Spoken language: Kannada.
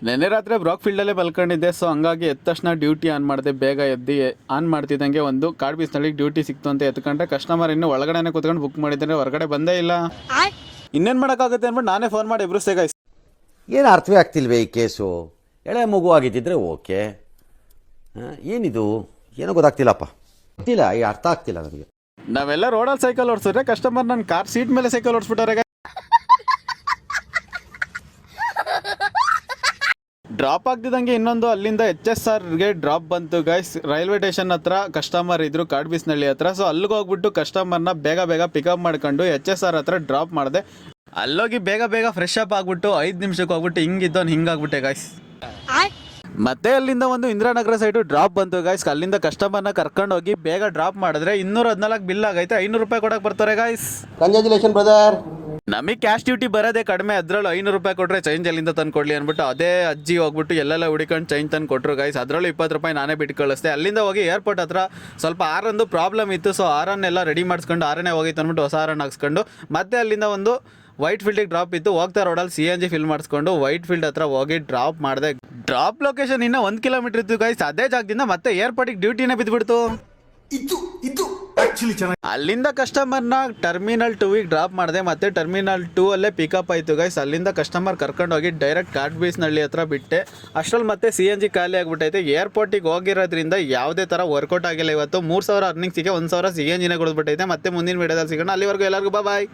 ನೆನ್ನೆ ರಾತ್ರಿ ಬ್ರಾಕ್ ಫೀಲ್ಡಲ್ಲೇ ಮಲ್ಕೊಂಡಿದ್ದೆ. ಸೊ ಹಂಗಾಗಿ ಎದ್ದ ತಕ್ಷಣ ಡ್ಯೂಟಿ ಆನ್ ಮಾಡಿದೆ. ಬೇಗ ಎದ್ದು ಆನ್ ಮಾಡ್ತಿದ್ದಂಗೆ ಒಂದು ಕಾಡ್ ಬೀಸ್ನಳ್ಳಿಗೆ ಡ್ಯೂಟಿ ಸಿಕ್ತು ಅಂತ ಎತ್ಕೊಂಡ್ರೆ ಕಸ್ಟಮರ್ ಇನ್ನೂ ಒಳಗಡೆನೆ ಕೂತ್ಕೊಂಡು ಬುಕ್ ಮಾಡಿದ್ರೆ ಹೊರಗಡೆ ಬಂದೇ ಇಲ್ಲ. ಇನ್ನೇನು ಮಾಡೋಕ್ಕಾಗುತ್ತೆ ಅಂದ್ಬಿಟ್ಟು ನಾನೇ ಫೋನ್ ಮಾಡಿ ಎಬ್ರಿಸ್ದೆ ಗೈಸ್. ಏನು ಅರ್ಥವೇ ಆಗ್ತಿಲ್ವೇ ಈ ಕೇಸು? ಎಳೆ ಮಗು ಆಗಿದ್ದಿದ್ರೆ ಓಕೆ, ಏನಿದು ಏನೋ ಗೊತ್ತಾಗ್ತಿಲ್ಲಪ್ಪ, ಗೊತ್ತಿಲ್ಲ, ಈ ಅರ್ಥ ಆಗ್ತಿಲ್ಲ ನನಗೆ. ನಾವೆಲ್ಲ ರೋಡಲ್ಲಿ ಸೈಕಲ್ ಓಡಿಸಿದ್ರೆ ಕಸ್ಟಮರ್ ನನ್ನ ಕಾರ್ ಸೀಟ್ ಮೇಲೆ ಸೈಕಲ್ ಓಡಿಸ್ಬಿಟ್ಟವ್ರೆ. ಡ್ರಾಪ್ ಆಗ್ತಿದ್ದಂಗೆ ಇನ್ನೊಂದು ಅಲ್ಲಿಂದ HSRಗೆ ಡ್ರಾಪ್ ಬಂತು ಗೈಸ್. ರೈಲ್ವೆ ಸ್ಟೇಷನ್ ಹತ್ರ ಕಸ್ಟಮರ್ ಇದ್ರು ಕಾಡ್ ಬೀಸ್ನಳ್ಳಿ ಹತ್ರ. ಸೊ ಅಲ್ಲಿಗೆ ಹೋಗ್ಬಿಟ್ಟು ಕಸ್ಟಮರ್ನ ಬೇಗ ಪಿಕಪ್ ಮಾಡ್ಕೊಂಡು HSR ಹತ್ರ ಡ್ರಾಪ್ ಮಾಡಿದೆ. ಅಲ್ಲೋಗಿ ಬೇಗ ಫ್ರೆಶ್ ಅಪ್ ಆಗ್ಬಿಟ್ಟು 5 ನಿಮಿಷಕ್ಕೆ ಹೋಗ್ಬಿಟ್ಟು ಹಿಂಗಿದ್ದವನು ಹಿಂಗಾಗ್ಬಿಟ್ಟೆ ಗೈಸ್. ಮತ್ತೆ ಅಲ್ಲಿಂದ ಒಂದು ಇಂದಿರಾನಗರ ಸೈಡು ಡ್ರಾಪ್ ಬಂತು ಗೈಸ್. ಅಲ್ಲಿಂದ ಕಸ್ಟಮರ್ನ ಕರ್ಕೊಂಡು ಹೋಗಿ ಬೇಗ ಡ್ರಾಪ್ ಮಾಡಿದ್ರೆ 214 ಬಿಲ್ ಆಗೈತೆ. 500 ರೂಪಾಯಿ ಕೊಡಕ್ಕೆ ಬರ್ತಾರೆ ಗೈಸ್. Congratulation brother. ನಮಗೆ ಕ್ಯಾಶ್ ಡ್ಯೂಟಿ ಬರೋದೇ ಕಡಿಮೆ, ಅದರಲ್ಲೂ 500 ರೂಪಾಯಿ ಕೊಟ್ಟರೆ ಚೇಂಜ್ ಅಲ್ಲಿಂದ ತಂದು ಕೊಡಲಿ ಅಂದ್ಬಿಟ್ಟು ಅದೇ ಅಜ್ಜಿ ಹೋಗ್ಬಿಟ್ಟು ಎಲ್ಲೆಲ್ಲ ಹುಡಿಕೊಂಡು ಚೇಂಜ್ ತಂದು ಕೊಟ್ಟರು ಗೈಸ್. ಅದರಲ್ಲೂ 20 ರೂಪಾಯಿ ನಾನೇ ಬಿಟ್ಟು ಕಳಿಸ್ದೆ. ಅಲ್ಲಿಂದ ಹೋಗಿ ಏರ್ಪೋರ್ಟ್ ಹತ್ರ ಸ್ವಲ್ಪ ಆರೊಂದು ಪ್ರಾಬ್ಲಮ್ ಇತ್ತು. ಸೊ ಆರನ್ನೆಲ್ಲ ರೆಡಿ ಮಾಡಿಸ್ಕೊಂಡು ಆರನೇ ಹೋಗಿತ್ತು ಅಂದ್ಬಿಟ್ಟು ಹೊಸ ಆರನ್ನು ಹಾಕ್ಸ್ಕೊಂಡು ಮತ್ತೆ ಅಲ್ಲಿಂದ ಒಂದು ವೈಟ್ ಫೀಲ್ಡಿಗೆ ಡ್ರಾಪ್ ಇತ್ತು. ಹೋಗ್ತಾ ರೋಡಲ್ಲಿ CNG ಫಿಲ್ ಮಾಡಿಸ್ಕೊಂಡು ವೈಟ್ ಫೀಲ್ಡ್ ಹತ್ರ ಹೋಗಿ ಡ್ರಾಪ್ ಮಾಡಿದೆ. ಡ್ರಾಪ್ ಲೊಕೇಶನ್ ಇನ್ನೂ 1 ಕಿಲೋಮೀಟರ್ ಇತ್ತು ಗೈಸ್. ಅದೇ ಜಾಗದಿಂದ ಮತ್ತೆ ಏರ್ಪೋರ್ಟಿಗೆ ಡ್ಯೂಟಿನೇ ಬಿದ್ದುಬಿಡ್ತು. ಅಲ್ಲಿಂದ ಕಸ್ಟಮರ್ನ ಟರ್ಮಿನಲ್ 2ಗೆ ಡ್ರಾಪ್ ಮಾಡಿದೆ. ಮತ್ತೆ ಟರ್ಮಿನಲ್ 2 ಅಲ್ಲೇ ಪಿಕಪ್ ಆಯಿತು ಗೈಸ್. ಅಲ್ಲಿಂದ ಕಸ್ಟಮರ್ ಕರ್ಕೊಂಡು ಹೋಗಿ ಡೈರೆಕ್ಟ್ ಕಾಡ್ ಬೀಸ್ನಳ್ಳಿ ಹತ್ರ ಬಿಟ್ಟೆ. ಅಷ್ಟರಲ್ಲಿ ಮತ್ತೆ CNG ಖಾಲಿ ಆಗಿಬಿಟ್ಟೈತೆ. ಏರ್ಪೋರ್ಟಿಗೆ ಹೋಗಿರೋದ್ರಿಂದ ಯಾವುದೇ ಥರ ವರ್ಕೌಟ್ ಆಗಿಲ್ಲ ಇವತ್ತು. 3000 ಅರ್ನಿಂಗ್ಸಿಗೆ 1000 CNGನೇ ಕೊಡ್ಬಿಟ್ಟೈತೆ. ಮತ್ತೆ ಮುಂದಿನ ವಿಡಿಯೋದಲ್ಲಿ ಸಿಗೋಣ. ಅಲ್ಲಿವರೆಗೂ ಎಲ್ಲರಿಗೂ ಬಾಯ್.